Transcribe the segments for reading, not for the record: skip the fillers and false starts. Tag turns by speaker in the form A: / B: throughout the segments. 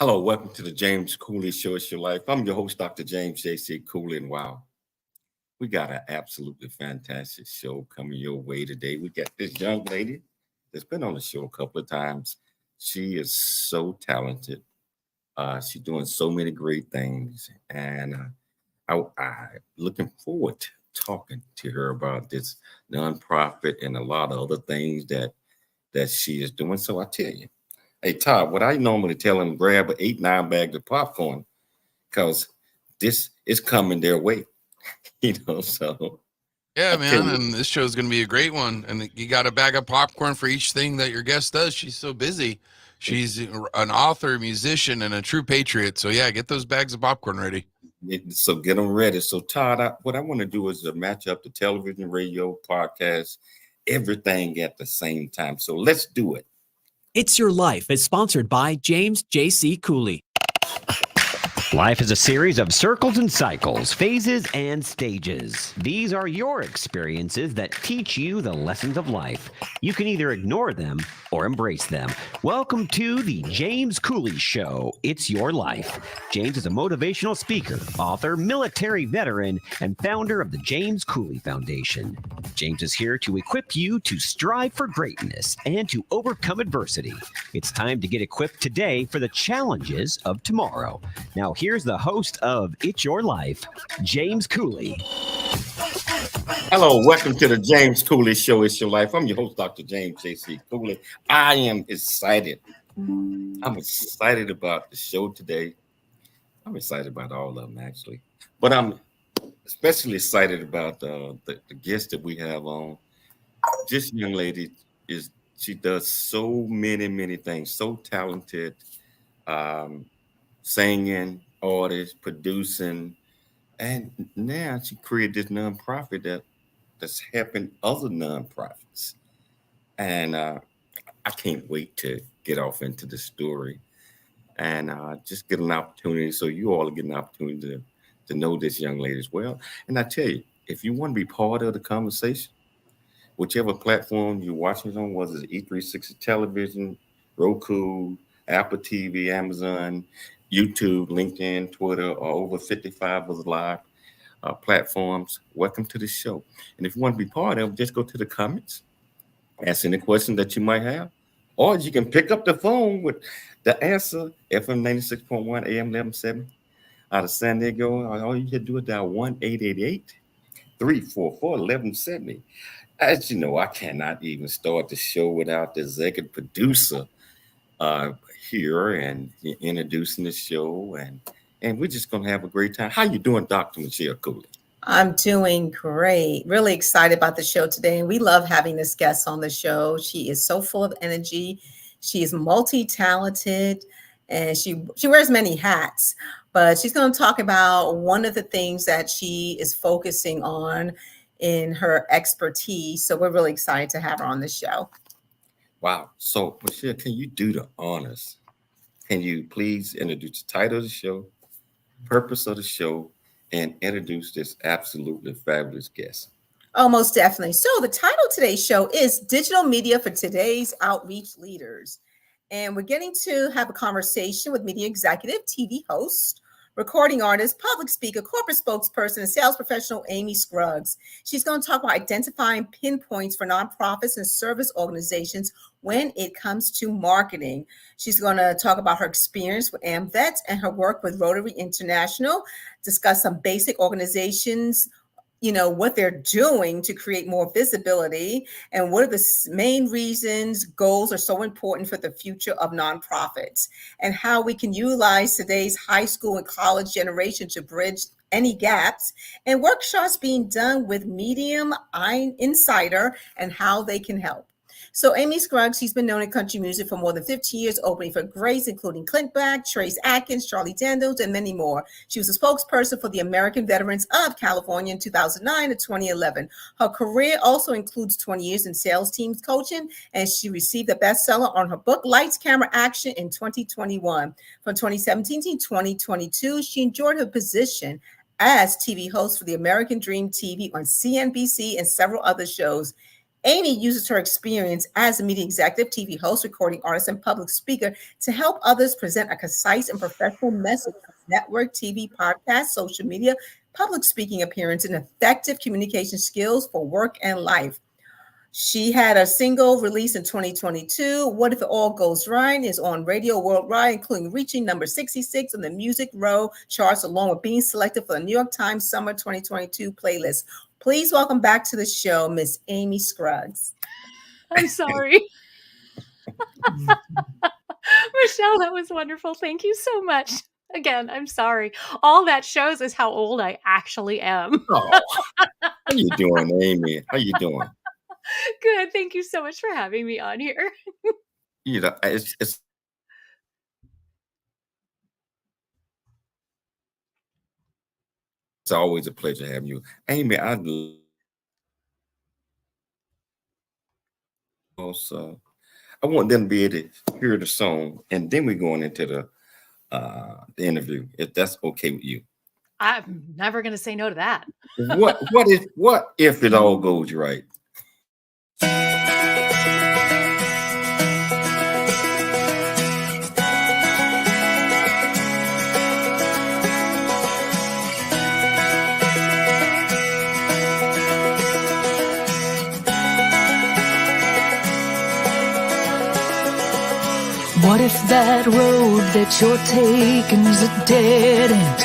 A: Hello, welcome to the James Cooley Show. It's your life. I'm your host, Dr. James J.C. Cooley, and wow, we got an absolutely fantastic show coming your way today. We got this young lady that's been on the show a couple of times. She is so talented. She's doing so many great things, and I looking forward to talking to her about this nonprofit and a lot of other things that she is doing. So I tell you. Hey, Todd, what I normally tell them, grab 8-9 bags of popcorn because this is coming their way, so.
B: Yeah, man, and this show is going to be a great one. And you got a bag of popcorn for each thing that your guest does. She's so busy. She's an author, musician, and a true patriot. So, yeah, get those bags of popcorn ready.
A: So get them ready. So, Todd, what I want to do is match up the television, radio, podcast, everything at the same time. So let's do it.
C: It's Your Life is sponsored by James J.C. Cooley.
D: Life is a series of circles and cycles, phases and stages. These are your experiences that teach you the lessons of life. You can either ignore them or embrace them. Welcome to the James Cooley Show. It's Your Life. James is a motivational speaker, author, military veteran, and founder of the James Cooley Foundation. James is here to equip you to strive for greatness and to overcome adversity. It's time to get equipped today for the challenges of tomorrow. Now, here's the host of It's Your Life, James Cooley.
A: Hello, welcome to the James Cooley Show. It's Your Life. I'm your host, Dr. James J.C. Cooley. I am excited. I'm excited about the show today. I'm excited about all of them, actually. But I'm especially excited about the guest that we have on. This young lady, she does so many things, so talented, singing, artist, producing, and now she created this nonprofit that's helping other nonprofits. And I can't wait to get off into the story and just get an opportunity so you all get an opportunity to know this young lady as well. And I tell you, if you want to be part of the conversation, whichever platform you're watching it on, whether it's E360 television, Roku, Apple TV, Amazon, YouTube, LinkedIn, Twitter, or over 55 of the live platforms, welcome to the show. And if you want to be part of it, just go to the comments, ask any question that you might have, or you can pick up the phone with the answer, FM 96.1, AM 1170 out of San Diego. All you can do is dial 1-888-344-1170. As you know, I cannot even start the show without the executive producer here and introducing the show, and we're just gonna have a great time. How you doing, Dr. Michelle Cooley?
E: I'm doing great. Really excited about the show today, and we love having this guest on the show. She is so full of energy. She is multi-talented, and she wears many hats. But she's going to talk about one of the things that she is focusing on in her expertise. So we're really excited to have her on the show.
A: Wow. So, Michelle, can you do the honors? Can you please introduce the title of the show, purpose of the show, and introduce this absolutely fabulous guest?
E: Oh, most definitely. So the title of today's show is Digital Media for Today's Outreach Leaders. And we're getting to have a conversation with media executive, TV host, recording artist, public speaker, corporate spokesperson, and sales professional Amy Scruggs. She's going to talk about identifying pinpoints for nonprofits and service organizations when it comes to marketing. She's going to talk about her experience with Amvets and her work with Rotary International, discuss some basic organizations, what they're doing to create more visibility, and what are the main reasons goals are so important for the future of nonprofits, and how we can utilize today's high school and college generation to bridge any gaps, and workshops being done with mediainsider and how they can help. So Amy Scruggs, she's been known in country music for more than 15 years, opening for greats including Clint Black, Trace Atkins, Charlie Daniels, and many more. She was a spokesperson for the American Veterans of California in 2009 to 2011. Her career also includes 20 years in sales teams coaching, and she received a bestseller on her book, Lights, Camera, Action in 2021. From 2017 to 2022, she enjoyed her position as TV host for the American Dream TV on CNBC and several other shows. Amy uses her experience as a media executive, TV host, recording artist, and public speaker to help others present a concise and professional message of network, TV, podcast, social media, public speaking appearance, and effective communication skills for work and life. She had a single release in 2022. What If It All Goes Right is on radio worldwide, including reaching number 66 on the Music Row charts, along with being selected for the New York Times Summer 2022 playlist. Please welcome back to the show, Miss Amy Scruggs.
F: I'm sorry. Michelle, that was wonderful. Thank you so much. Again, I'm sorry. All that shows is how old I actually am.
A: Oh, how you doing, Amy? How you doing?
F: Good. Thank you so much for having me on here.
A: You know, it's always a pleasure having you, Amy. Also, I want them to be able to hear the song, and then we're going into the interview, if that's okay with you.
F: I'm never going to say no to that.
A: What if it all goes right?
G: What if that road that you're taking's a dead end?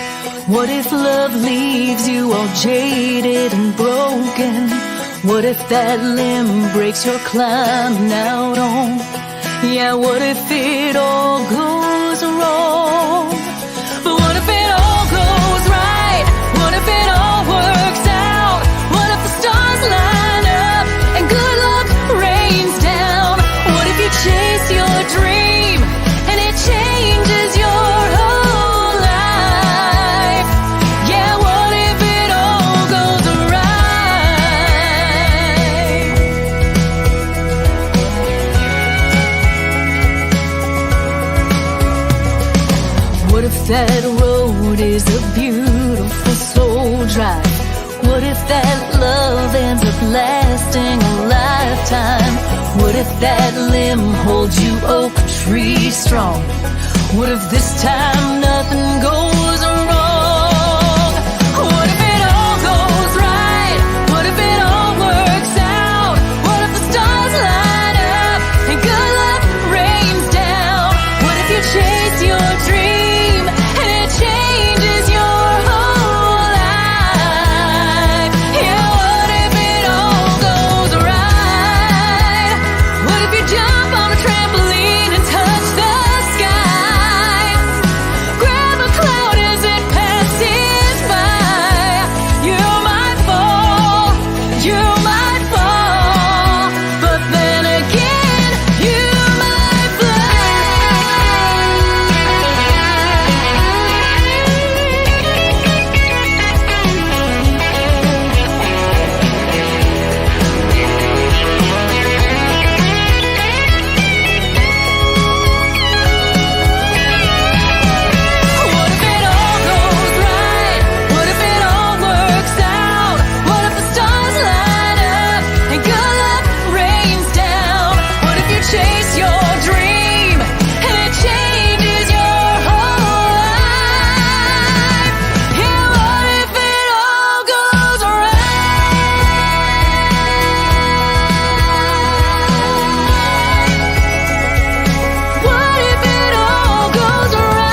G: What if love leaves you all jaded and broken? What if that limb breaks you're climbing out on? Yeah, what if it all goes wrong? But what if it all goes right? What if it all works out? What if the stars line up and good luck rains down? What if you chase your dream and it changes your whole life? Yeah, what if it all goes right? What if that road is a beautiful soul drive? What if that love ends up lasting a lifetime? What if that limb holds you oak tree strong? What if this time nothing goes wrong? What if it all goes right? What if it all works out? What if the stars line up and good luck rains down? What if you chase your dream and it changes your whole life? Yeah, what if it all goes right? What if you jump on a trampoline and touch the sky? Grab a cloud as it passes by. You might fall, but then again, you might What if it all goes right? What if it all works out? What if the stars line up and good luck rains down? What if you chase your dream and it changes your whole life? Yeah, what if it all goes right? What if it all goes right?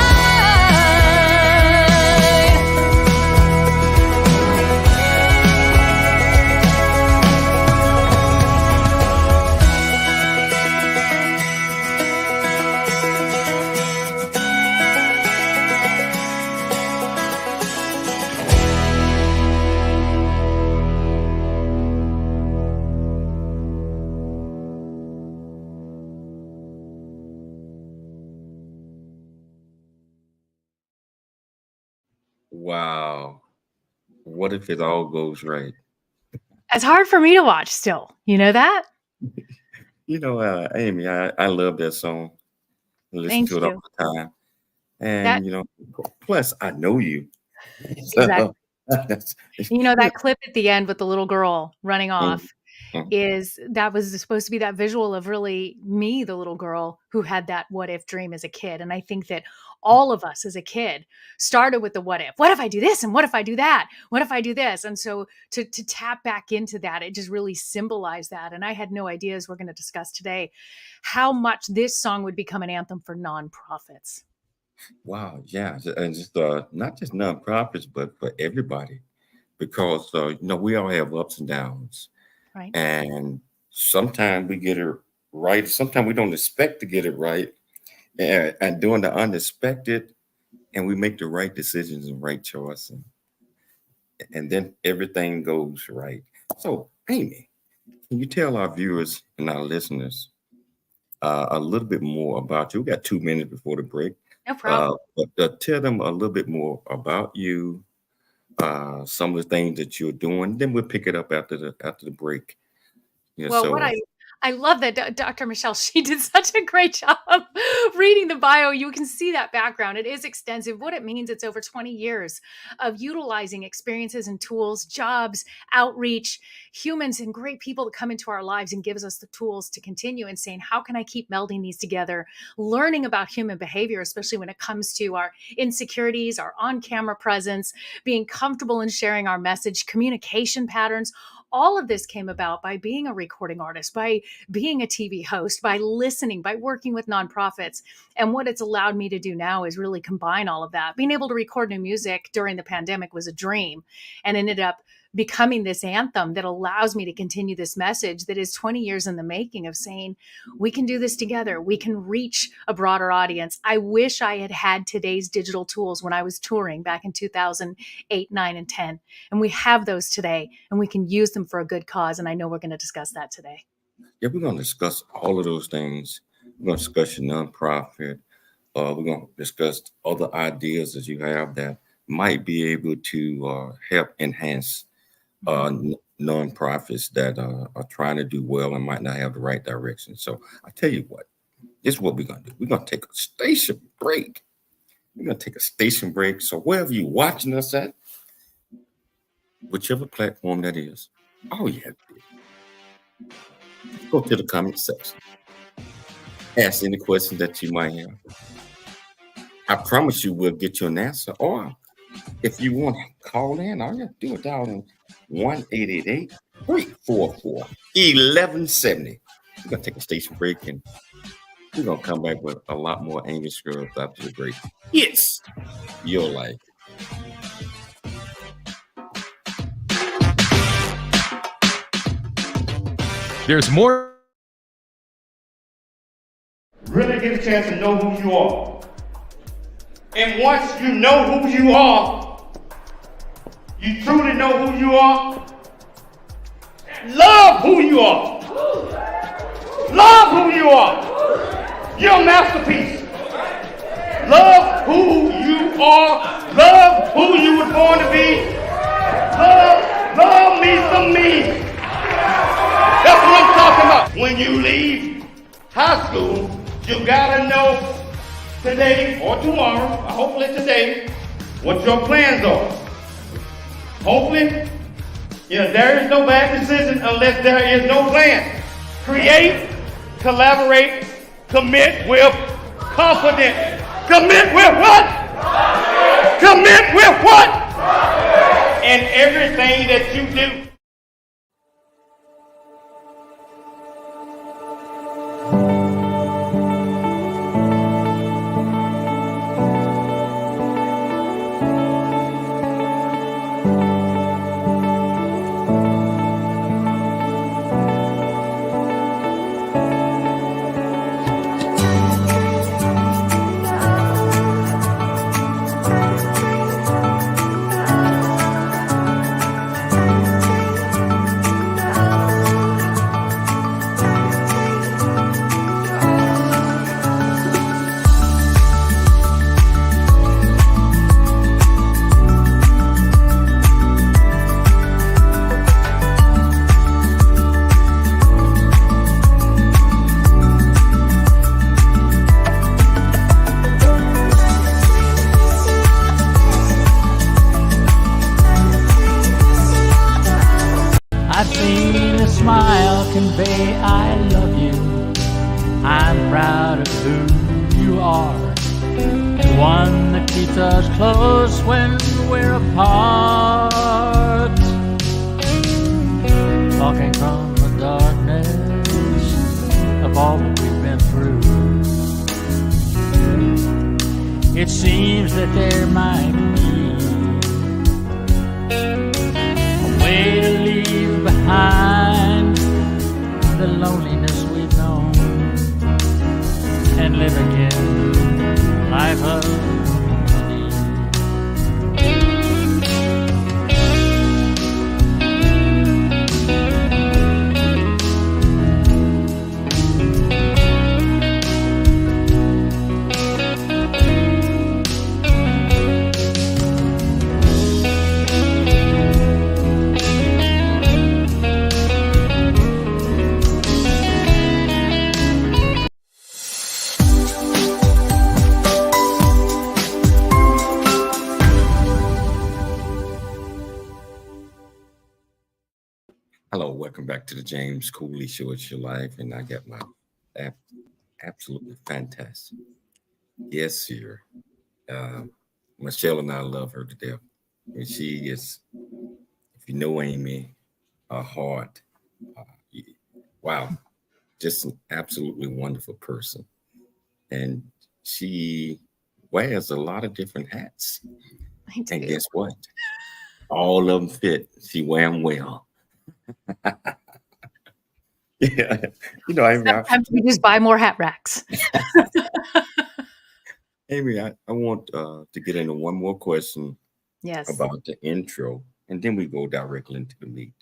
A: Wow. What if it all goes right?
F: It's hard for me to watch still. You know that?
A: You know, Amy, I love that song. I listen
F: Thank
A: to it
F: you.
A: all the time. And,
F: That-
A: you know, plus I know you.
F: Exactly.
A: that's-
F: You know that clip at the end with the little girl running off is that was supposed to be that visual of really me, the little girl who had that what if dream as a kid. And I think that all of us as a kid started with the what if I do this? And what if I do that? What if I do this? And so to tap back into that, it just really symbolized that. And I had no idea, as we're going to discuss today, how much this song would become an anthem for nonprofits.
A: Wow, yeah, and just not just nonprofits, but for everybody, because we all have ups and downs,
F: Right.
A: and sometimes we get it right, sometimes we don't expect to get it right, and doing the unexpected, and we make the right decisions and right choice, and then everything goes right. So, Amy, can you tell our viewers and our listeners a little bit more about you? We got 2 minutes before the break.
F: No problem.
A: But tell them a little bit more about you, some of the things that you're doing. Then we'll pick it up after the break. Yeah,
F: Well,
A: so
F: what I love that Dr. Michelle, she did such a great job reading the bio. You can see that background. It is extensive. What it means, it's over 20 years of utilizing experiences and tools, jobs, outreach, humans, and great people that come into our lives and gives us the tools to continue and saying, how can I keep melding these together? Learning about human behavior, especially when it comes to our insecurities, our on-camera presence, being comfortable in sharing our message, communication patterns. All of this came about by being a recording artist, by being a TV host, by listening, by working with nonprofits. And what it's allowed me to do now is really combine all of that. Being able to record new music during the pandemic was a dream, and ended up becoming this anthem that allows me to continue this message that is 20 years in the making of saying, we can do this together. We can reach a broader audience. I wish I had had today's digital tools when I was touring back in 2008, 9, and 10. And we have those today, and we can use them for a good cause. And I know we're going to discuss that today.
A: yeah, we're going to discuss all of those things. We're going to discuss your nonprofit. We're going to discuss other ideas that you have that might be able to help enhance nonprofits that are trying to do well and might not have the right direction. So I tell you what, this is what we're going to do. We're going to take a station break. So wherever you're watching us at, whichever platform that is, all you have to do, go to the comment section. Ask any questions that you might have. I promise you we'll get you an answer. Or if you want to call in, all you have to do is dial in 1-888-344-1170. We're going to take a station break, and we're going to come back with a lot more Amy Scruggs after the break. It's your life.
H: There's more.
I: Really get a chance to know who you are. And once you know who you are, you truly know who you are, love who you are. Love who you are. You're a masterpiece. Love who you are. Love who you were born to be. Love me some me. That's what I'm talking about. When you leave high school, you gotta know today or tomorrow, or hopefully today, what your plans are. Hopefully, there is no bad decision unless there is no plan. Create, collaborate, commit with confidence. Commit with what? Commit with what? In everything that you do.
J: I'm proud of who you are, the one that keeps us close when we're apart. Talking from the darkness of all that we've been through, it seems that there might be a way to leave behind the loneliness we've known and live again life of need.
A: Hello, welcome back to the James Cooley Show. It's your life, and I got my absolutely fantastic. Yes, sir. Michelle and I love her to death. And she is, if you know Amy, her heart, wow, just an absolutely wonderful person. And she wears a lot of different hats. And guess what? All of them fit. She wear them well. Yeah, you know, Amy,
F: Sometimes we just buy more hat racks.
A: Amy, I want to get into one more question
F: Yes.
A: about the intro, and then we go directly into the meat.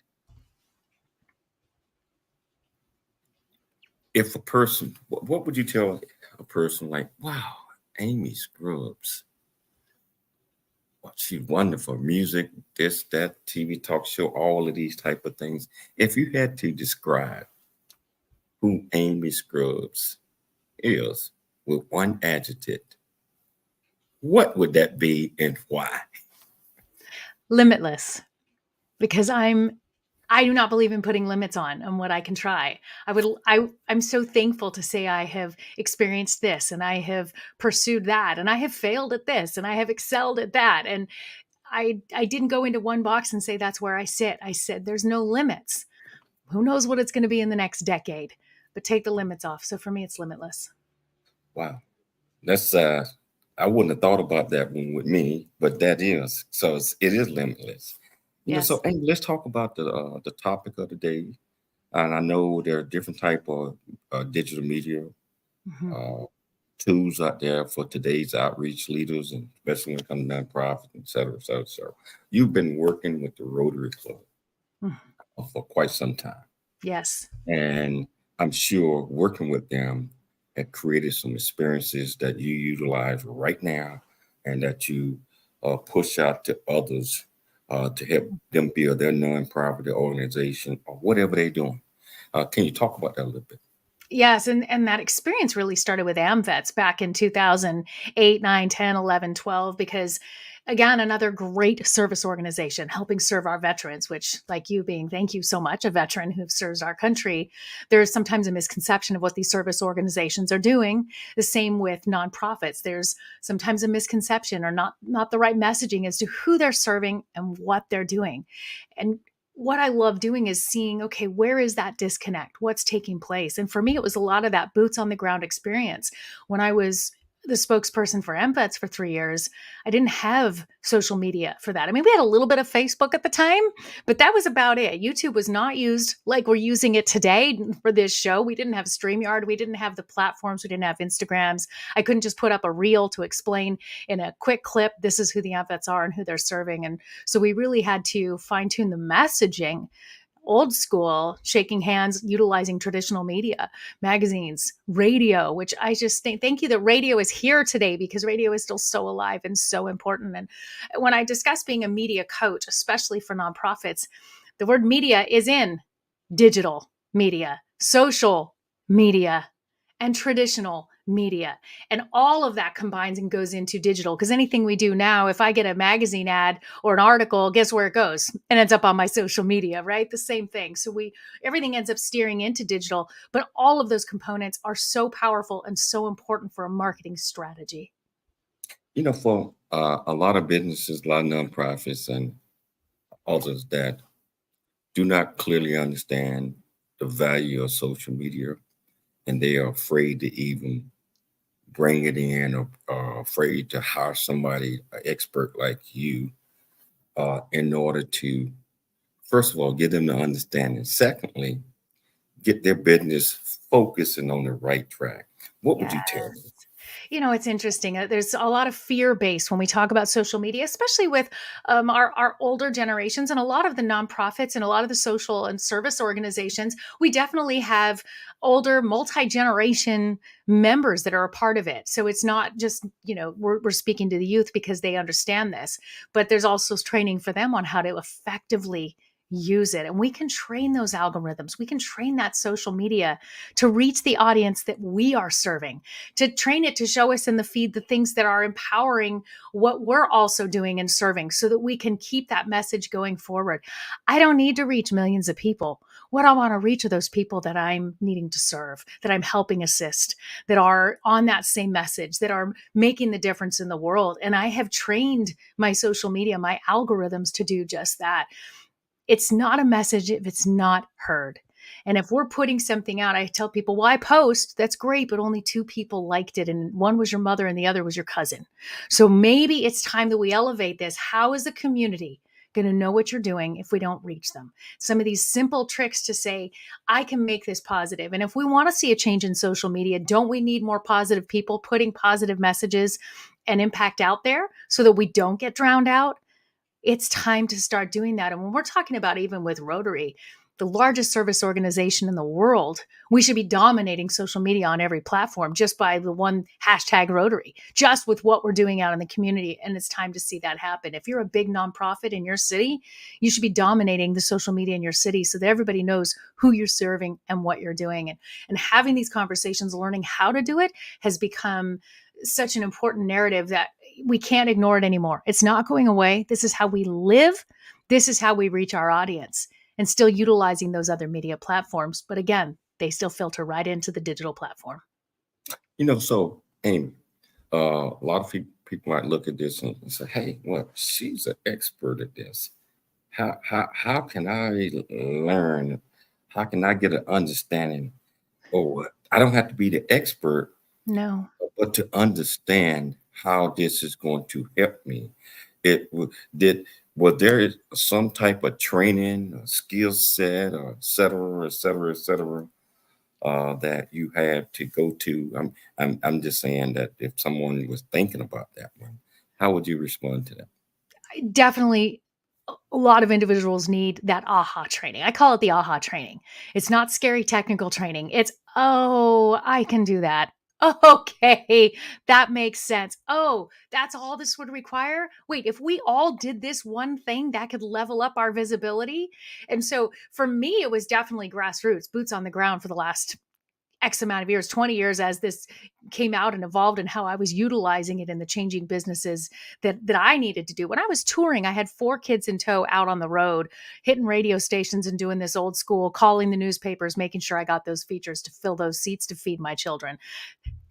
A: If a person, what would you tell a person like, wow, Amy Scruggs, well, she's wonderful, music, this, that, TV talk show, all of these type of things. If you had to describe who Amy Scruggs is with one adjective, what would that be and why?
F: Limitless, because I do not believe in putting limits on what I can try. I'm so thankful to say I have experienced this and I have pursued that and I have failed at this and I have excelled at that. And I didn't go into one box and say that's where I sit. I said there's no limits. Who knows what it's going to be in the next decade, but take the limits off. So for me, it's limitless.
A: Wow. That's I wouldn't have thought about that one with me, but that is, so it is limitless. You know, so Amy, let's talk about the topic of the day. And I know there are different type of digital media tools out there for today's outreach leaders, and especially when it comes to nonprofit, et cetera, et cetera, et cetera. You've been working with the Rotary Club for quite some time.
F: Yes.
A: And I'm sure working with them had created some experiences that you utilize right now and that you push out to others to help them build their nonprofit organization or whatever they're doing. Can you talk about that a little bit?
F: Yes. And that experience really started with Amvets back in 2008, 9, 10, 11, 12, because again, another great service organization helping serve our veterans, which like you being, thank you so much, a veteran who serves our country. There's sometimes a misconception of what these service organizations are doing. The same with nonprofits. There's sometimes a misconception or not the right messaging as to who they're serving and what they're doing. And what I love doing is seeing, okay, where is that disconnect? What's taking place? And for me, it was a lot of that boots on the ground experience. When I was the spokesperson for Amvets for 3 years, I didn't have social media for that. I mean, we had a little bit of Facebook at the time, but that was about it. YouTube was not used like we're using it today for this show. We didn't have StreamYard. We didn't have the platforms. We didn't have Instagrams. I couldn't just put up a reel to explain in a quick clip, this is who the Amvets are and who they're serving. And so we really had to fine tune the messaging, old school, shaking hands, utilizing traditional media, magazines, radio, which I just think, thank you that radio is here today because radio is still so alive and so important. And when I discuss being a media coach, especially for nonprofits, the word media is in digital media, social media, and traditional media. And all of that combines and goes into digital, because anything we do now, if I get a magazine ad or an article, guess where it goes? It ends up on my social media, right? The same thing. So everything ends up steering into digital, but all of those components are so powerful and so important for a marketing strategy.
A: For a lot of businesses, a lot of nonprofits and others that do not clearly understand the value of social media, and they are afraid to even bring it in, or afraid to hire somebody, an expert like you, in order to, first of all, get them to understand, and secondly, get their business focusing on the right track. What would you tell them?
F: It's interesting. There's a lot of fear based when we talk about social media, especially with our older generations and a lot of the nonprofits and a lot of the social and service organizations. We definitely have older multi-generation members that are a part of it. So it's not just, we're speaking to the youth because they understand this, but there's also training for them on how to effectively use it. And we can train those algorithms. We can train that social media to reach the audience that we are serving, to train it to show us in the feed the things that are empowering what we're also doing and serving, so that we can keep that message going forward. I don't need to reach millions of people. What I want to reach are those people that I'm needing to serve, that I'm helping assist, that are on that same message, that are making the difference in the world. And I have trained my social media, my algorithms to do just that. It's not a message if it's not heard. And if we're putting something out, I tell people, well, I post, that's great, but only 2 people liked it. And one was your mother and the other was your cousin. So maybe it's time that we elevate this. How is the community going to know what you're doing if we don't reach them? Some of these simple tricks to say, I can make this positive. And if we want to see a change in social media, don't we need more positive people putting positive messages and impact out there so that we don't get drowned out? It's time to start doing that. And when we're talking about, even with Rotary, the largest service organization in the world, we should be dominating social media on every platform just by the one hashtag Rotary, just with what we're doing out in the community. And it's time to see that happen. If you're a big nonprofit in your city, you should be dominating the social media in your city so that everybody knows who you're serving and what you're doing. And having these conversations, learning how to do it, has become such an important narrative that we can't ignore it anymore. It's not going away. This is how we live. This is how we reach our audience, and still utilizing those other media platforms. But again, they still filter right into the digital platform.
A: So Amy, a lot of people might look at this and say, hey, well, she's an expert at this. How can I learn? How can I get an understanding? Or I don't have to be the expert.
F: No.
A: But to understand how this is going to help me. Was there some type of training, a skill set, or et cetera, that you had to go to? I'm just saying that if someone was thinking about that one, how would you respond to that?
F: Definitely, a lot of individuals need that aha training. I call it the aha training. It's not scary technical training. It's, oh, I can do that. Okay, that makes sense. Oh, that's all this would require? Wait, if we all did this one thing, that could level up our visibility. And so for me, it was definitely grassroots, boots on the ground for the last X amount of years, 20 years, as this came out and evolved, and how I was utilizing it in the changing businesses that I needed to do. When I was touring, I had 4 kids in tow out on the road, hitting radio stations and doing this old school, calling the newspapers, making sure I got those features to fill those seats to feed my children.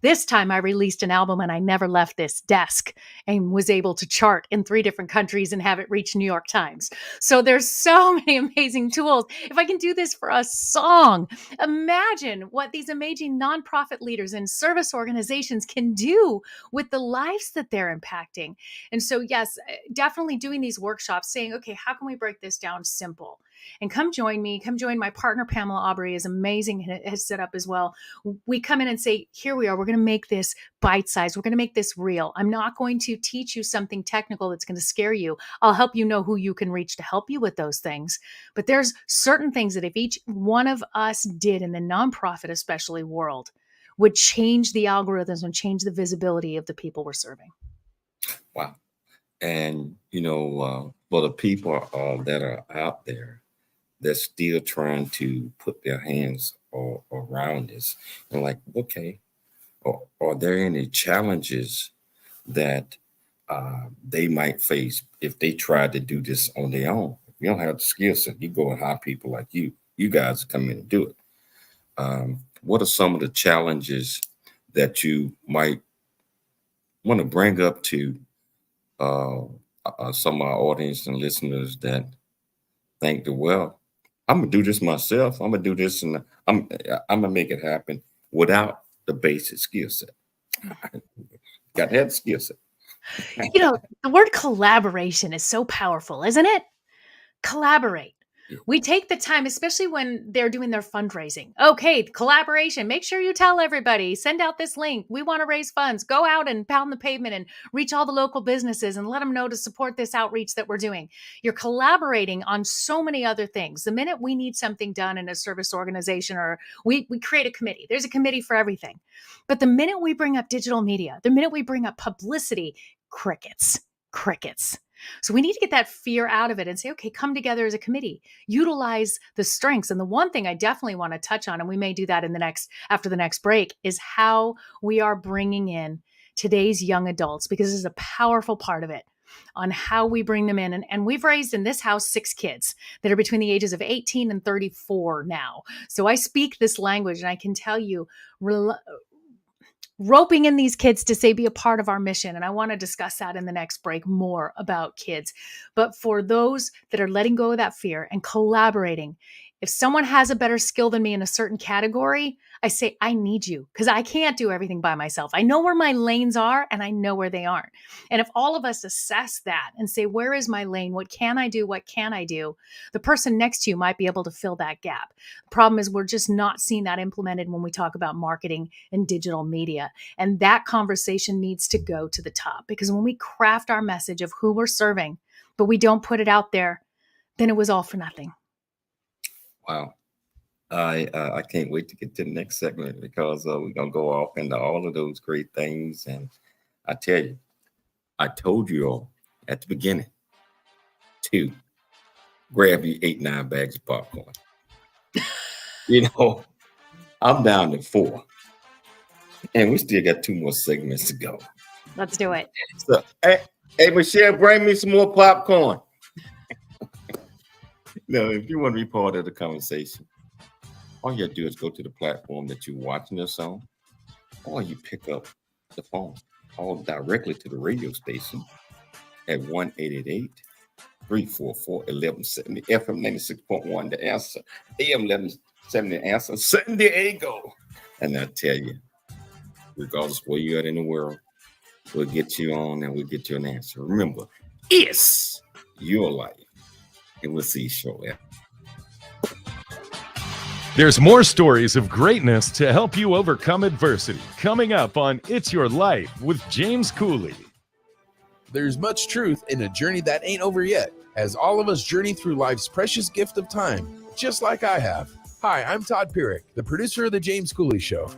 F: This time I released an album and I never left this desk, and was able to chart in 3 different countries and have it reach New York Times. So there's so many amazing tools. If I can do this for a song, imagine what these amazing nonprofit leaders and service organizations can do with the lives that they're impacting. And so, yes, definitely doing these workshops, saying, okay, how can we break this down simple? And come join me. Come join my partner, Pamela Aubrey, is amazing and has set up as well. We come in and say, here we are. We're going to make this bite-sized. We're going to make this real. I'm not going to teach you something technical that's going to scare you. I'll help you know who you can reach to help you with those things. But there's certain things that if each one of us did in the nonprofit, especially world, would change the algorithms and change the visibility of the people we're serving.
A: Wow. And, for the people that are out there, they're still trying to put their hands around this. And like, okay, are there any challenges that they might face if they try to do this on their own? If you don't have the skill set, you go and hire people like you guys come in and do it. What are some of the challenges that you might want to bring up to some of our audience and listeners that think that, well, I'm gonna do this myself. I'm gonna do this, and I'm gonna make it happen without the basic skill set. Got to have the skill set.
F: You know, the word collaboration is so powerful, isn't it? Collaborate. We take the time, especially when they're doing their fundraising. Okay, collaboration. Make sure you tell everybody, send out this link. We want to raise funds. Go out and pound the pavement and reach all the local businesses and let them know to support this outreach that we're doing. You're collaborating on so many other things. The minute we need something done in a service organization, or we create a committee, there's a committee for everything. But the minute we bring up digital media, the minute we bring up publicity, crickets. So we need to get that fear out of it and say, okay, come together as a committee, utilize the strengths. And the one thing I definitely want to touch on, and we may do that after the next break, is how we are bringing in today's young adults, because this is a powerful part of it, on how we bring them in. And we've raised in this house 6 kids that are between the ages of 18 and 34 now. So I speak this language, and I can tell you, roping in these kids to say, be a part of our mission. And I want to discuss that in the next break, more about kids. But for those that are letting go of that fear and collaborating, if someone has a better skill than me in a certain category, I say, I need you, because I can't do everything by myself. I know where my lanes are and I know where they aren't. And if all of us assess that and say, where is my lane? What can I do? What can I do? The person next to you might be able to fill that gap. The problem is we're just not seeing that implemented when we talk about marketing and digital media. And that conversation needs to go to the top, because when we craft our message of who we're serving, but we don't put it out there, then it was all for nothing.
A: Wow. I can't wait to get to the next segment, because we're going to go off into all of those great things. And I tell you, I told you all at the beginning to grab you 8-9 bags of popcorn. I'm down to 4. And we still got 2 more segments to go.
F: Let's do it.
A: So, hey, Michelle, bring me some more popcorn. No, if you want to be part of the conversation, all you have to do is go to the platform that you're watching us on, or you pick up the phone, call directly to the radio station at 1-888-344-1170, FM 96.1, The Answer, AM 1170, The Answer, San Diego. And I tell you, regardless of where you're at in the world, we'll get you on and we'll get you an answer. Remember, it's your life. And we'll see you shortly.
H: There's more stories of greatness to help you overcome adversity coming up on It's Your Life with James Cooley.
B: There's much truth in a journey that ain't over yet, as all of us journey through life's precious gift of time, just like I have. Hi, I'm Todd Pierrick, the producer of The James Cooley Show.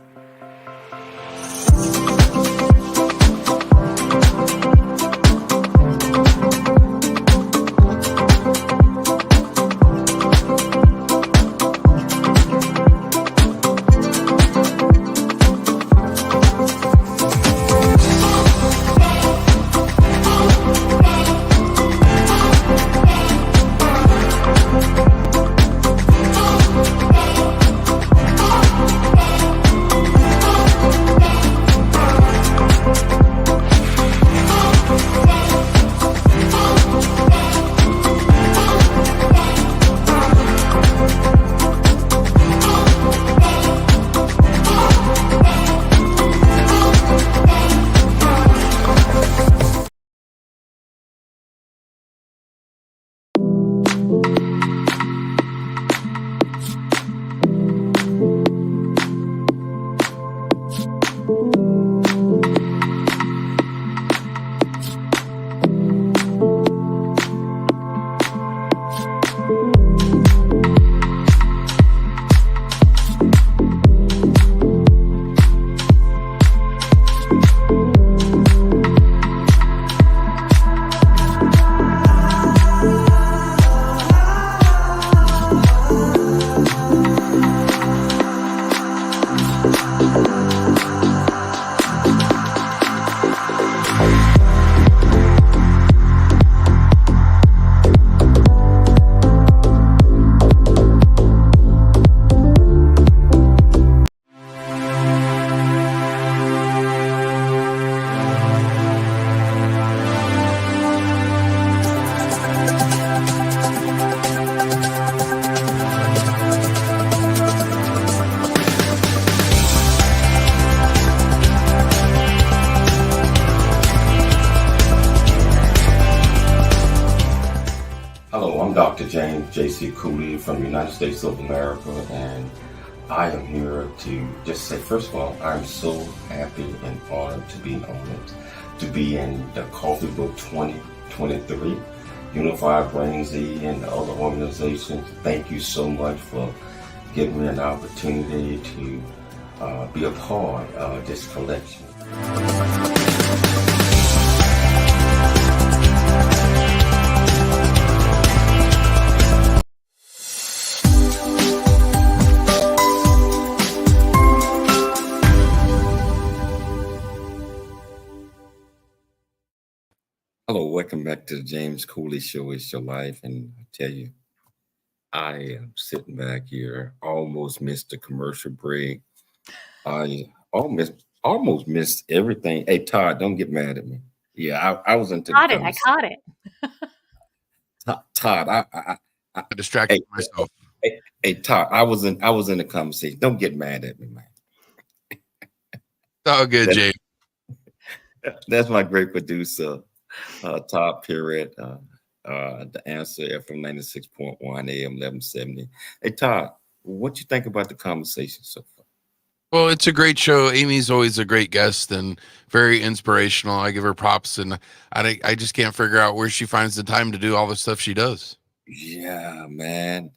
A: James J.C. Cooley from the United States of America, and I am here to just say, first of all, I'm so happy and honored to be on it, to be in the Coffee Book 2023, Unified Brain Z and the other organizations. Thank you so much for giving me an opportunity to be a part of this collection. Hello, welcome back to the James Cooley Show. It's your life, and I tell you, I am sitting back here, almost missed the commercial break. I almost missed everything. Hey, Todd, don't get mad at me. Yeah, I was into
F: Caught
A: the
F: it. I
A: conversation.
F: caught it.
A: Todd,
B: I distracted
A: hey,
B: myself.
A: hey, Todd, I was in the conversation. Don't get mad at me, man.
B: It's all good, Jay.
A: That's my great producer, Todd Perrett. The answer FM 96.1 AM 1170. Hey, Todd, what you think about the conversation so far?
B: Well, it's a great show. Amy's always a great guest and very inspirational. I give her props, and I just can't figure out where she finds the time to do all the stuff she does.
A: Yeah, man.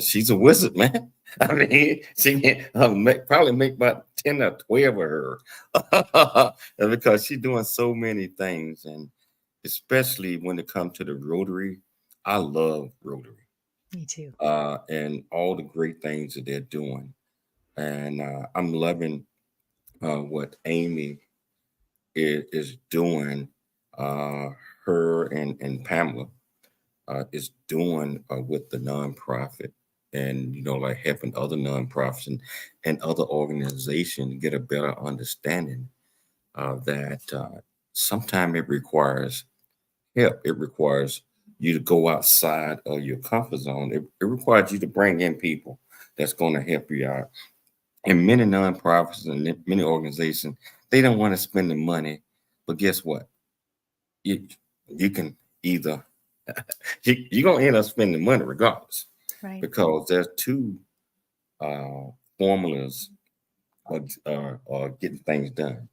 A: She's a wizard, man. I mean, she can probably make about 10 or 12 of her because she's doing so many things. And especially when it comes to the Rotary, I love Rotary.
F: Me too.
A: And all the great things that they're doing. And I'm loving what Amy is doing. Her and Pamela is doing with the nonprofit, and like helping other nonprofits and other organizations get a better understanding that sometimes it requires help. It requires you to go outside of your comfort zone. It requires you to bring in people that's going to help you out. And many nonprofits and many organizations, they don't want to spend the money, but guess what? You can either you're gonna end up spending money regardless,
F: Right.
A: because there's two formulas of getting things done: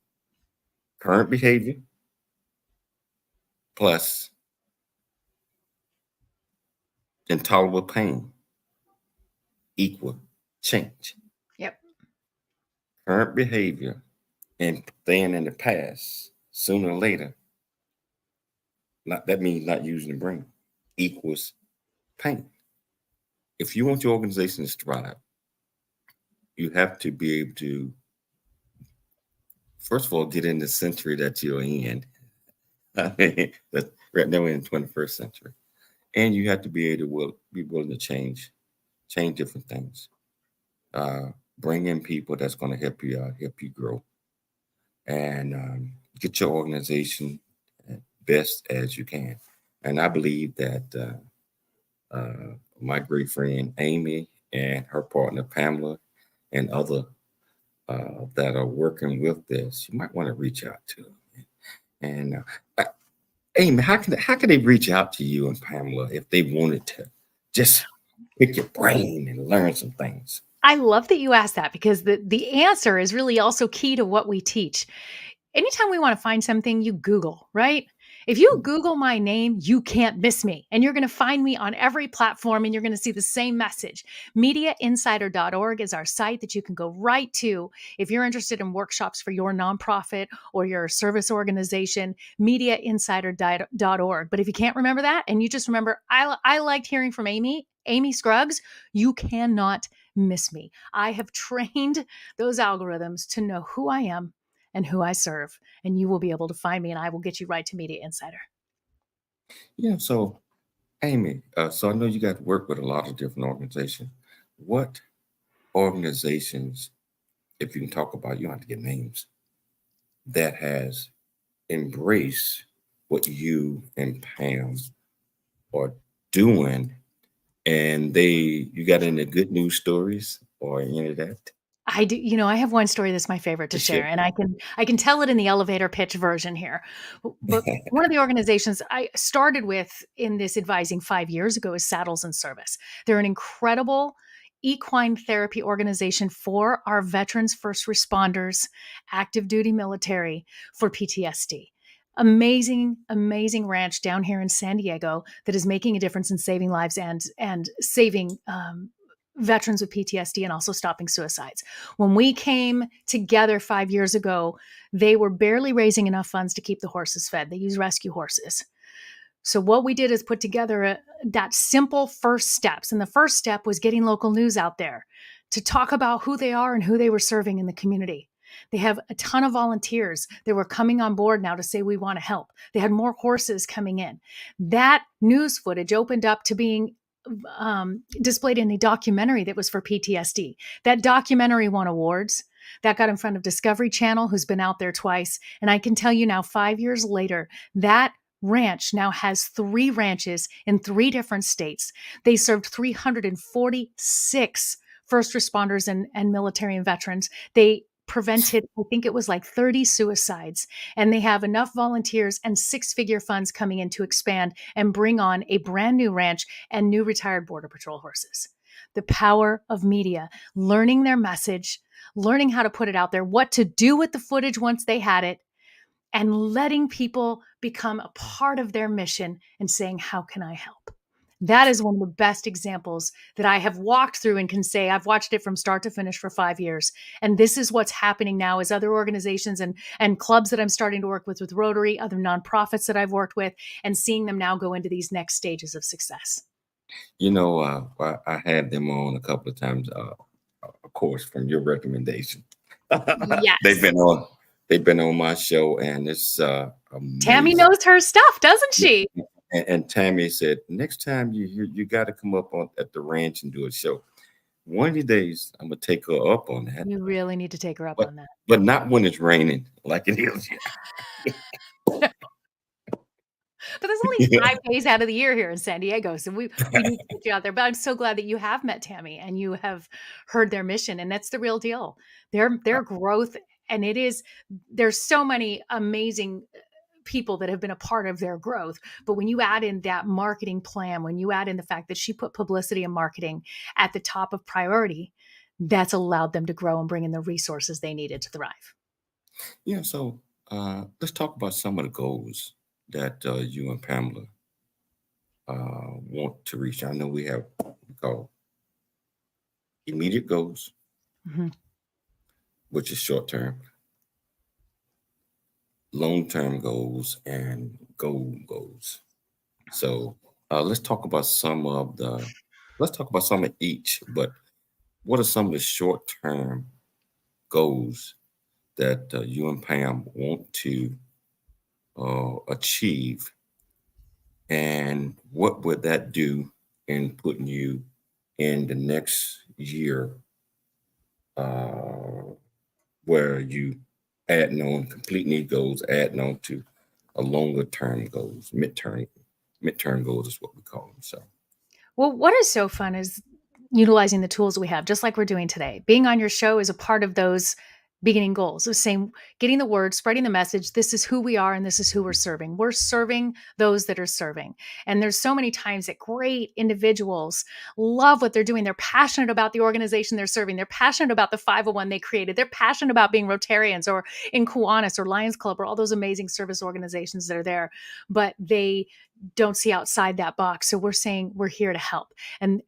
A: current behavior plus intolerable pain equal change.
F: Yep.
A: Current behavior and staying in the past, sooner or later, that means not using the brain, equals pain. If you want your organization to thrive, you have to be able to, first of all, get in the century that you're in. I mean, right now we're in the 21st century. And you have to be able to be willing to change different things. Bring in people that's going to help you out, help you grow, and get your organization best as you can. And I believe that my great friend Amy and her partner Pamela and other that are working with this, you might want to reach out to them. And Amy, how can they reach out to you and Pamela if they wanted to just pick your brain and learn some things?
F: I love that you asked that, because the answer is really also key to what we teach. Anytime we want to find something, you Google, right? If you Google my name, you can't miss me. And you're going to find me on every platform, and you're going to see the same message. Mediainsider.org is our site that you can go right to if you're interested in workshops for your nonprofit or your service organization. Mediainsider.org. But if you can't remember that, and you just remember, I liked hearing from Amy Scruggs, you cannot miss me. I have trained those algorithms to know who I am and who I serve, and you will be able to find me, and I will get you right to Media Insider.
A: Yeah. So, Amy, so I know you got to work with a lot of different organizations. What organizations, if you can talk about, you don't have to get names, that has embraced what you and Pam are doing, and you got any good news stories or any of that?
F: I do, I have one story that's my favorite to share, and I can tell it in the elevator pitch version here. But one of the organizations I started with in this advising 5 years ago is Saddles and Service. They're an incredible equine therapy organization for our veterans, first responders, active duty military for PTSD. Amazing, amazing ranch down here in San Diego that is making a difference in saving lives and saving veterans with PTSD and also stopping suicides. When we came together 5 years ago, they were barely raising enough funds to keep the horses fed. They use rescue horses. So what we did is put together that simple first steps. And the first step was getting local news out there to talk about who they are and who they were serving in the community. They have a ton of volunteers that were coming on board now to say, we want to help. They had more horses coming in. That news footage opened up to being displayed in a documentary that was for PTSD. That documentary won awards. That got in front of Discovery Channel, who's been out there twice. And I can tell you now, 5 years later, that ranch now has 3 ranches in 3 different states. They served 346 first responders and military and veterans. They prevented, I think it was like 30 suicides, and they have enough volunteers and 6-figure funds coming in to expand and bring on a brand new ranch and new retired Border Patrol horses. The power of media, learning their message, learning how to put it out there, what to do with the footage once they had it, and letting people become a part of their mission and saying, how can I help? That is one of the best examples that I have walked through and can say I've watched it from start to finish for 5 years. And this is what's happening now as other organizations and clubs that I'm starting to work with Rotary, other nonprofits that I've worked with, and seeing them now go into these next stages of success.
A: I had them on a couple of times, of course, from your recommendation.
F: Yes.
A: They've been on my show, and it's amazing.
F: Tammy knows her stuff, doesn't she?
A: And Tammy said, next time you got to come up at the ranch and do a show. One of these days, I'm going to take her up on that.
F: You really need to take her up on that.
A: But not when it's raining like it is.
F: But there's only 5 days out of the year here in San Diego. So we need to get you out there. But I'm so glad that you have met Tammy and you have heard their mission. And that's the real deal. Their growth. And there's so many amazing people that have been a part of their growth. But when you add in that marketing plan, when you add in the fact that she put publicity and marketing at the top of priority, that's allowed them to grow and bring in the resources they needed to thrive.
A: Yeah. So let's talk about some of the goals that you and Pamela want to reach. I know we have called immediate goals, which is short term, long-term goals, and goal goals. So let's talk about some of each, but what are some of the short-term goals that you and Pam want to achieve, and what would that do in putting you in the next year where you adding on complete need goals, adding on to a longer term goals, midterm goals is what we call them. So,
F: well, what is so fun is utilizing the tools we have, just like we're doing today. Being on your show is a part of those beginning goals of saying, getting the word, spreading the message. This is who we are and this is who we're serving. We're serving those that are serving. And there's so many times that great individuals love what they're doing. They're passionate about the organization they're serving. They're passionate about the 501 they created. They're passionate about being Rotarians or in Kiwanis or Lions Club or all those amazing service organizations that are there, but they don't see outside that box. So we're saying we're here to help and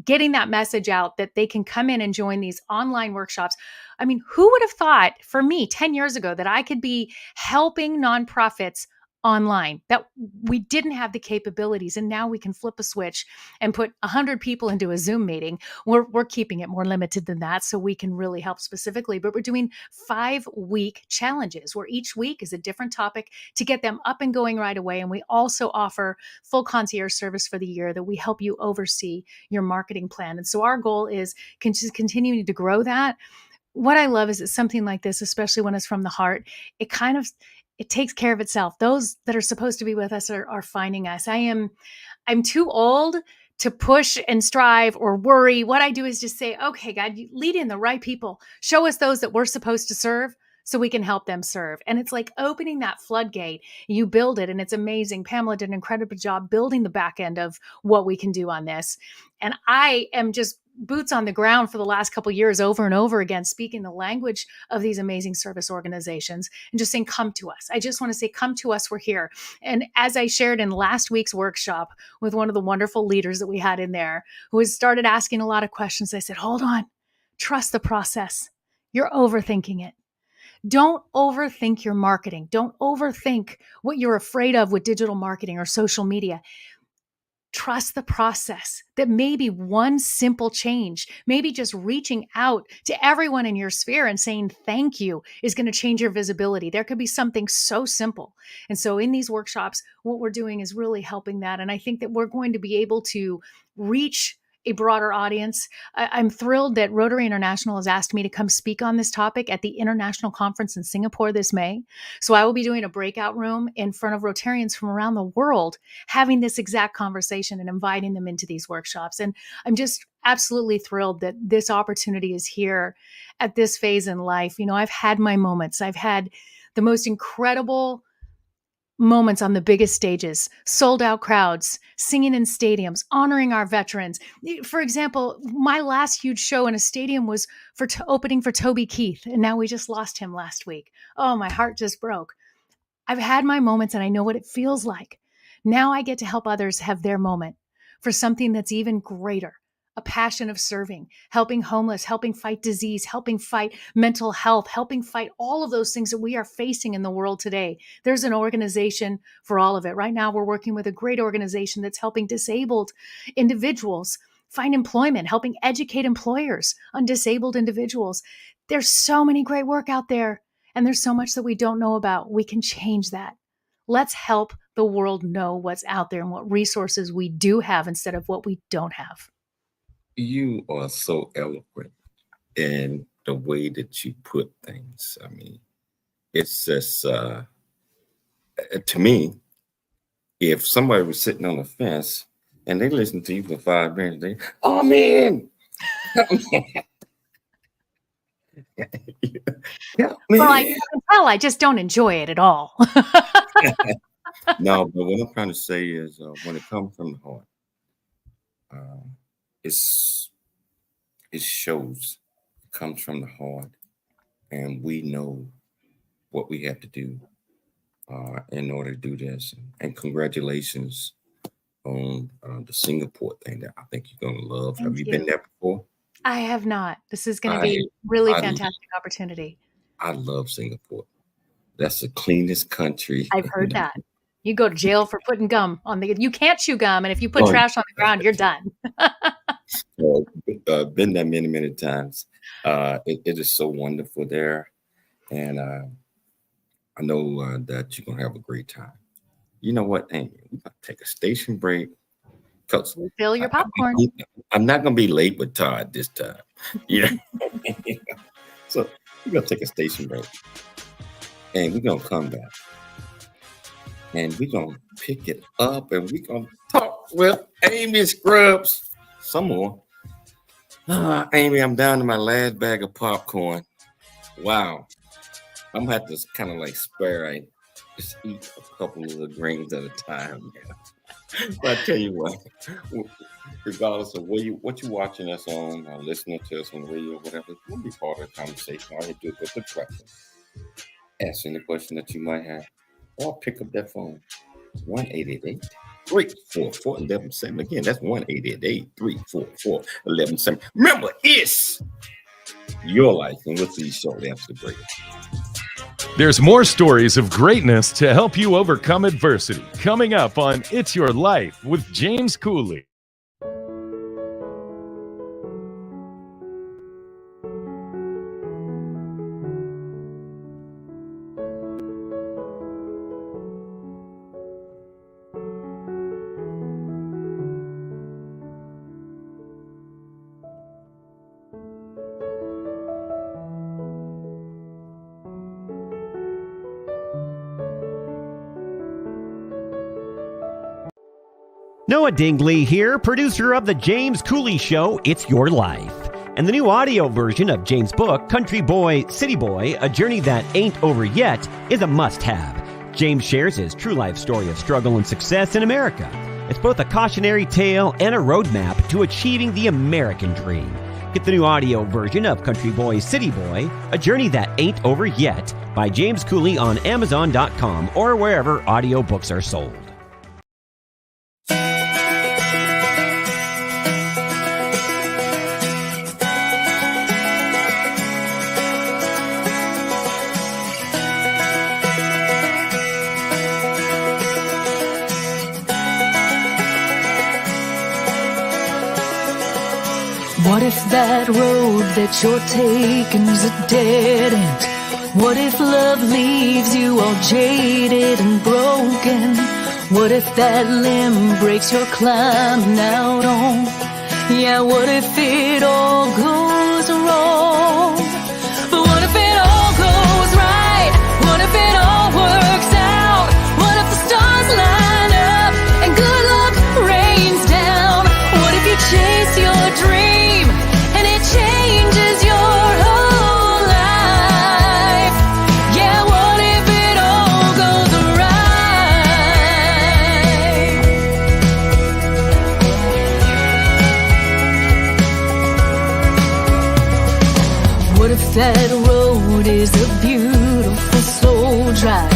F: getting that message out that they can come in and join these online workshops. I mean, who would have thought for me 10 years ago that I could be helping nonprofits online, that we didn't have the capabilities, and now we can flip a switch and put 100 people into a Zoom meeting. We're keeping it more limited than that so we can really help specifically, but we're doing 5-week challenges where each week is a different topic to get them up and going right away. And we also offer full concierge service for the year that we help you oversee your marketing plan. And so our goal is continuing to grow that. What I love is that something like this, especially when it's from the heart, it takes care of itself. Those that are supposed to be with us are finding us. I'm too old to push and strive or worry. What I do is just say, okay, God, you lead in the right people. Show us those that we're supposed to serve so we can help them serve. And it's like opening that floodgate. You build it, and it's amazing. Pamela did an incredible job building the back end of what we can do on this. And I am just boots on the ground for the last couple of years, over and over again, speaking the language of these amazing service organizations and just saying, come to us. I just want to say, come to us. We're here. And as I shared in last week's workshop with one of the wonderful leaders that we had in there, who has started asking a lot of questions, I said, hold on, trust the process. You're overthinking it. Don't overthink your marketing. Don't overthink what you're afraid of with digital marketing or social media. Trust the process, that maybe one simple change, maybe just reaching out to everyone in your sphere and saying thank you is going to change your visibility. There could be something so simple. And so in these workshops, what we're doing is really helping that. And I think that we're going to be able to reach a broader audience. I'm thrilled that Rotary International has asked me to come speak on this topic at the International Conference in Singapore this May. So I will be doing a breakout room in front of Rotarians from around the world, having this exact conversation and inviting them into these workshops. And I'm just absolutely thrilled that this opportunity is here at this phase in life. You know, I've had my moments. I've had the most incredible moments on the biggest stages, sold out crowds, singing in stadiums, honoring our veterans. For example, my last huge show in a stadium was for opening for Toby Keith, and now we just lost him last week. Oh, my heart just broke. I've had my moments and I know what it feels like. Now I get to help others have their moment for something that's even greater. A passion of serving, helping homeless, helping fight disease, helping fight mental health, helping fight all of those things that we are facing in the world today. There's an organization for all of it. Right now, we're working with a great organization that's helping disabled individuals find employment, helping educate employers on disabled individuals. There's so many great work out there, and there's so much that we don't know about. We can change that. Let's help the world know what's out there and what resources we do have instead of what we don't have.
A: You are so eloquent in the way that you put things. I mean, it's just, to me, if somebody was sitting on the fence and they listen to you for 5 minutes, they, oh man. Yeah,
F: Well, I can tell I just don't enjoy it at all.
A: No, but what I'm trying to say is when it comes from the heart, it shows, it comes from the heart, and we know what we have to do in order to do this. And congratulations on the Singapore thing that I think you're going to love. Have you been there before?
F: I have not. This is going to be a really fantastic opportunity.
A: I love Singapore. That's the cleanest country.
F: I've heard that. You go to jail for putting gum on you can't chew gum, and if you put trash on the ground, you're done.
A: Been there many, many times. It is so wonderful there. And I know that you're going to have a great time. You know what, Amy? We're going to take a station break.
F: Fill your popcorn.
A: I'm not going to be late with Todd this time. Yeah. So we're going to take a station break. And we're going to come back. And we're going to pick it up and we're going to talk with Amy Scruggs some more. Amy, I'm down to my last bag of popcorn. Wow. I'm going to have to kind of like spare. I just eat a couple of the grains at a time. But I tell you what, regardless of what you're watching us on, or listening to us on the radio, whatever, we'll be part of the conversation. All you do is put the question. Ask any question that you might have. Or pick up that phone. 1-888-344-1170. Again, that's 1-888-344-1170. Remember, it's your life. And we'll see you shortly after the break.
H: There's more stories of greatness to help you overcome adversity. Coming up on It's Your Life with James Cooley.
D: Noah Dingley here, producer of The James Cooley Show, It's Your Life. And the new audio version of James' book, Country Boy, City Boy, A Journey That Ain't Over Yet, is a must-have. James shares his true life story of struggle and success in America. It's both a cautionary tale and a roadmap to achieving the American dream. Get the new audio version of Country Boy, City Boy, A Journey That Ain't Over Yet by James Cooley on Amazon.com or wherever audiobooks are sold.
G: What if that road that you're taking's a dead end? What if love leaves you all jaded and broken? What if that limb breaks your climbing out on? Yeah, what if it all goes wrong? But what if it all goes right? What if it all works out? What if the stars line up and good luck rains down? What if you chase your dream and it changes your whole life? Yeah, what if it all goes right? What if that road is a beautiful slow drive?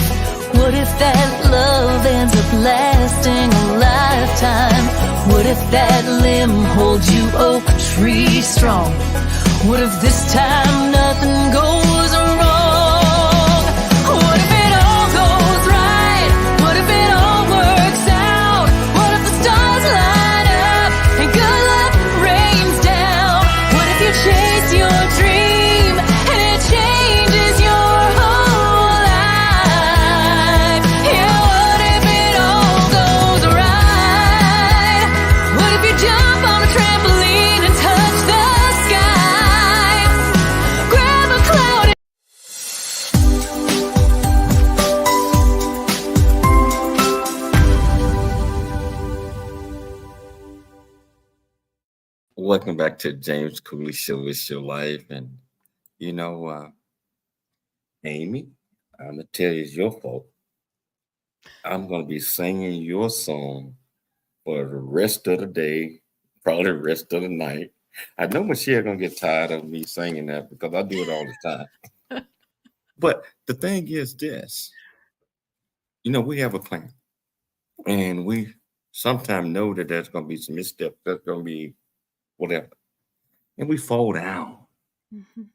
G: What if that love ends up lasting a lifetime? What if that limb holds you oak tree strong? What if this time nothing goes wrong? What if it all goes right? What if it all works out? What if the stars line up and good luck rains down? What if you chase your dream and it changes your whole life? Yeah, what if it all goes right? What if you jump on a trampoline and touch the sky? Grab a cloud.
A: Welcome back to James Cooley Show, It's Your Life. And, Amy, I'm going to tell you it's your fault. I'm going to be singing your song for the rest of the day, probably the rest of the night. I know Michelle going to get tired of me singing that because I do it all the time. But the thing is this, we have a plan. And we sometimes know that there's going to be some missteps. There's going to be whatever. And we fall down.
F: Mhm.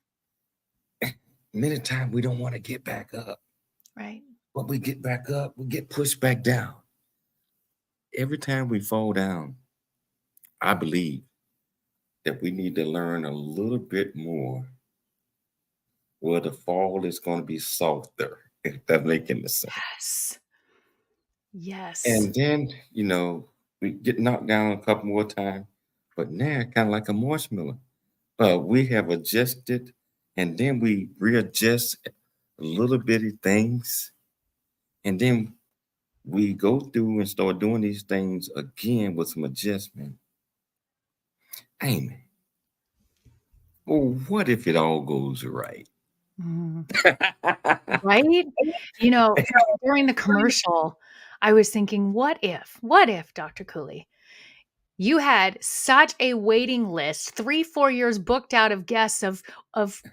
A: Many times we don't want to get back up.
F: Right.
A: But we get back up, we get pushed back down. Every time we fall down, I believe that we need to learn a little bit more where the fall is going to be softer, if that's making the sense.
F: Yes. Yes.
A: And then, we get knocked down a couple more times, but now kind of like a marshmallow. We have adjusted, and then we readjust little bitty things, and then we go through and start doing these things again with some adjustment. Amy, well, what if it all goes right?
F: Mhm. Right? During the commercial, I was thinking, what if, Dr. Cooley, you had such a waiting list, 3-4 years booked out of guests of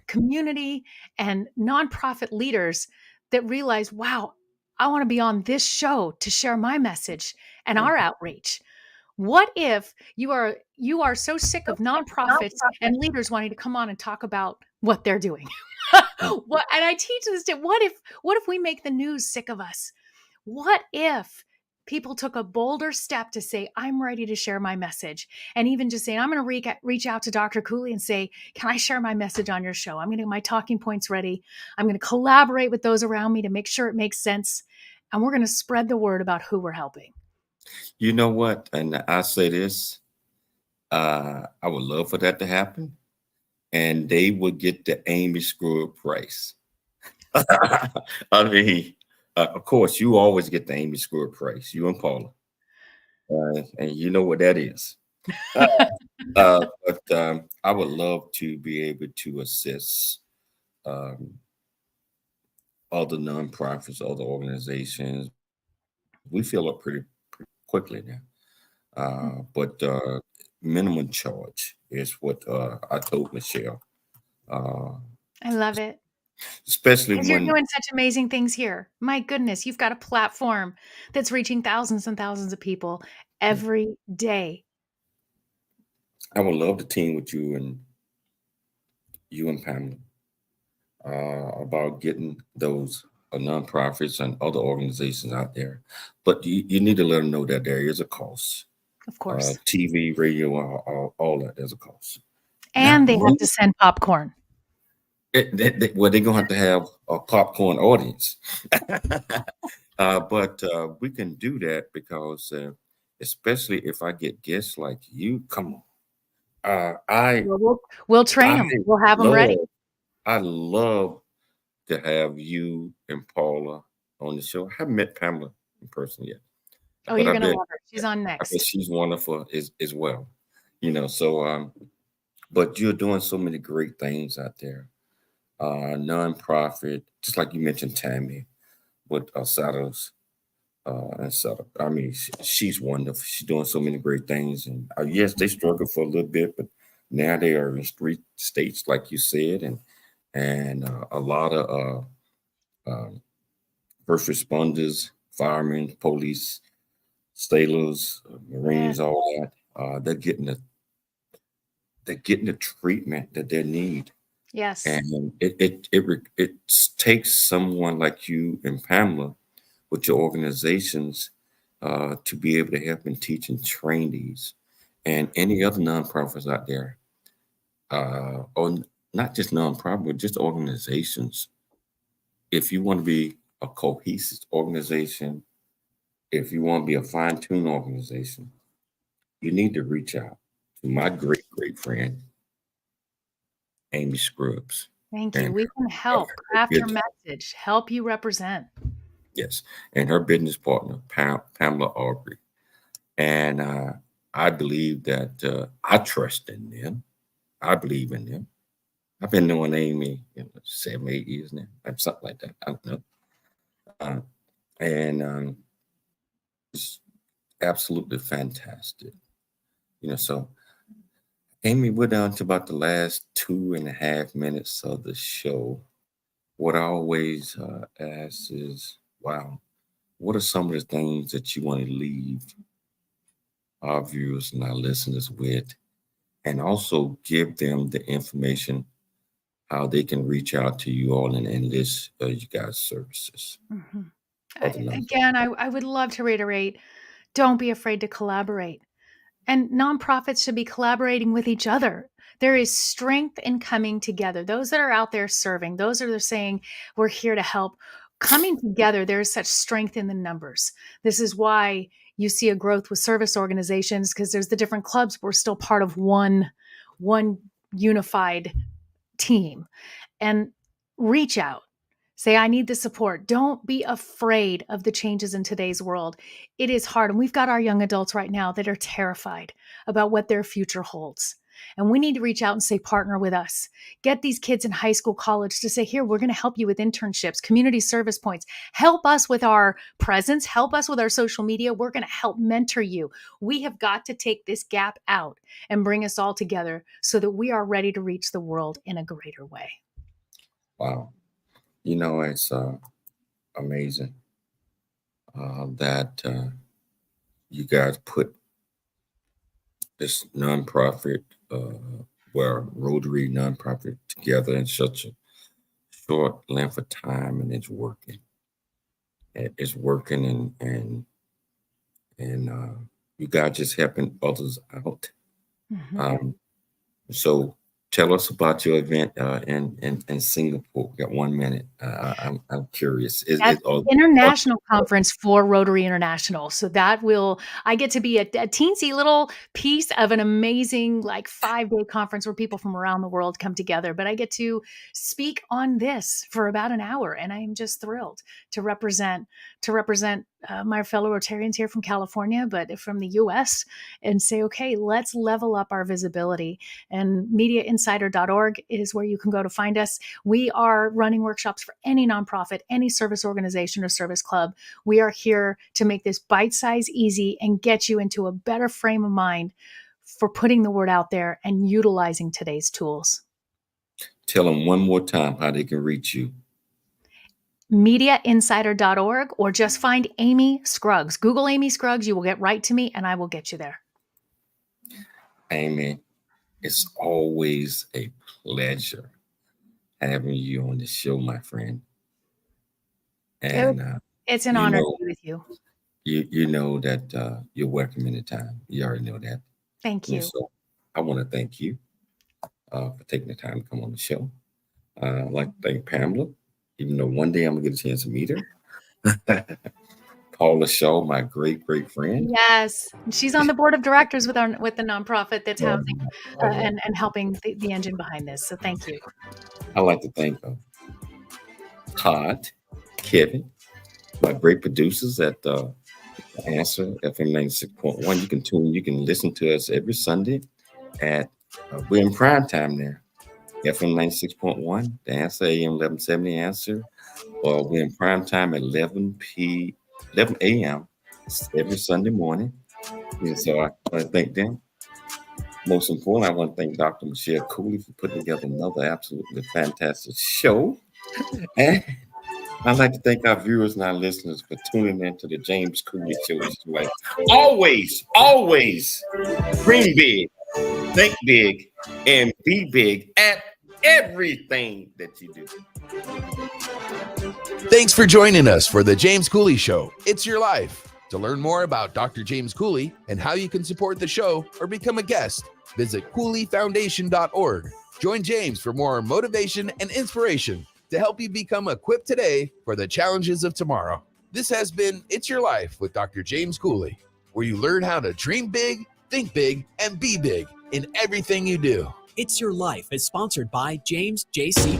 F: community and nonprofit leaders that realized, wow, I want to be on this show to share my message and our outreach. What if you are so sick of nonprofits and leaders wanting to come on and talk about what they're doing? And I teach this to what if we make the news sick of us? What if people took a bolder step to say, I'm ready to share my message? And even just saying, I'm going to reach out to Dr. Cooley and say, can I share my message on your show? I'm going to get my talking points ready. I'm going to collaborate with those around me to make sure it makes sense. And we're going to spread the word about who we're helping.
A: You know what? And I say this, I would love for that to happen. And they would get the Amy Scruggs price. I mean, of course, you always get the Amy Scruggs price, you and Paula. and you know what that is. But I would love to be able to assist um, other nonprofits, other organizations. We fill up pretty quickly now. But minimum charge is what I told Michelle, uh,
F: I love it.
A: especially
F: Because you're
A: when
F: doing such amazing things here. My goodness, you've got a platform that's reaching thousands and thousands of people every day.
A: I would love to team with you and Pamela about getting those nonprofits and other organizations out there. But you need to let them know that there is a cost.
F: Of course.
A: TV, radio, all that, there's a cost.
F: And
A: Now,
F: they have to send popcorn.
A: well, they're gonna have to have a popcorn audience, but we can do that because, especially if I get guests like you, come on.
F: We'll train them. We'll have them ready.
A: I love to have you and Paula on the show. I haven't met Pamela in person yet.
F: Oh, you're gonna love her. She's on
A: I bet
F: next.
A: she's wonderful as well. So but you're doing so many great things out there. Nonprofit, just like you mentioned, Tammy with Saddles and Saddle. I mean, she's wonderful. She's doing so many great things, and yes, they struggled for a little bit, but now they are in 3 states, like you said, and a lot of um, first responders, firemen, police, sailors, Marines, all that. They're getting the treatment that they need.
F: Yes.
A: And it takes someone like you and Pamela with your organizations to be able to help and teach and train these and any other nonprofits out there, or not just nonprofit, but just organizations. If you want to be a cohesive organization, if you want to be a fine-tuned organization, you need to reach out to my great friend, Amy Scruggs.
F: Thank you.
A: And
F: We can help craft your message, help you represent.
A: yes, and her business partner, Pamela Aubrey. And I believe that I trust in them. I believe in them. I've been knowing Amy 7, 8 years now, something like that. I don't know. And it's absolutely fantastic. So Amy, we're down to about the last 2.5 minutes of the show. What I always ask is, wow, what are some of the things that you want to leave our viewers and our listeners with? And also give them the information how they can reach out to you all and enlist you guys' services.
F: Mm-hmm. Again, I would love to reiterate, don't be afraid to collaborate. And nonprofits should be collaborating with each other. There is strength in coming together. Those that are out there serving, those that are saying, we're here to help. Coming together, there is such strength in the numbers. This is why you see a growth with service organizations, because there's the different clubs. We're still part of one unified team. And reach out. Say, I need the support. Don't be afraid of the changes in today's world. It is hard. And we've got our young adults right now that are terrified about what their future holds. And we need to reach out and say, partner with us. Get these kids in high school, college to say, here, we're going to help you with internships, community service points. Help us with our presence. Help us with our social media. We're going to help mentor you. We have got to take this gap out and bring us all together so that we are ready to reach the world in a greater way.
A: Wow. It's amazing that you guys put this nonprofit, Rotary nonprofit, together in such a short length of time, and it's working. It's working, and you guys just helping others out.
F: Mm-hmm.
A: So tell us about your event in Singapore. We got 1 minute. I'm curious.
F: That's the international conference for Rotary International. So I get to be a teensy little piece of an amazing 5-day conference where people from around the world come together. But I get to speak on this for about an hour, and I am just thrilled to represent my fellow Rotarians here from California, but from the U.S. and say, okay, let's level up our visibility. And mediainsider.org is where you can go to find us. We are running workshops for any nonprofit, any service organization or service club. We are here to make this bite-size easy and get you into a better frame of mind for putting the word out there and utilizing today's tools.
A: Tell them one more time how they can reach you.
F: mediainsider.org, or just find Amy Scruggs. Google Amy Scruggs. You will get right to me and I will get you there.
A: Amy, it's always a pleasure having you on the show, my friend. And
F: it's an honor to be with you.
A: You know that you're welcome anytime. You already know that.
F: Thank you.
A: And so I want to thank you for taking the time to come on the show. I'd like to thank Pamela, even though one day I'm going to get a chance to meet her. Paula Shaw, my great friend.
F: Yes, she's on the board of directors with the nonprofit that's housing and helping the engine behind this. So thank you.
A: I'd like to thank Todd, Kevin, my great producers at Answer FM 96.1. You can listen to us every Sunday at we're in prime time there. FM 96.1, the Answer, AM 1170 Answer, or we're in prime time at 11 a.m. every Sunday morning. And so I want to thank them. Most importantly, I want to thank Dr. Michelle Cooley for putting together another absolutely fantastic show. And I'd like to thank our viewers and our listeners for tuning in to the James Cooley Show. Like always, dream big, think big, and be big at everything that you do.
B: Thanks for joining us for the James Cooley Show. It's your life. To learn more about Dr. James Cooley and how you can support the show or become a guest, visit CooleyFoundation.org. Join James for more motivation and inspiration to help you become equipped today for the challenges of tomorrow. This has been It's Your Life with Dr. James Cooley, where you learn how to dream big, think big, and be big in everything you do.
C: It's Your Life is sponsored by James J.C.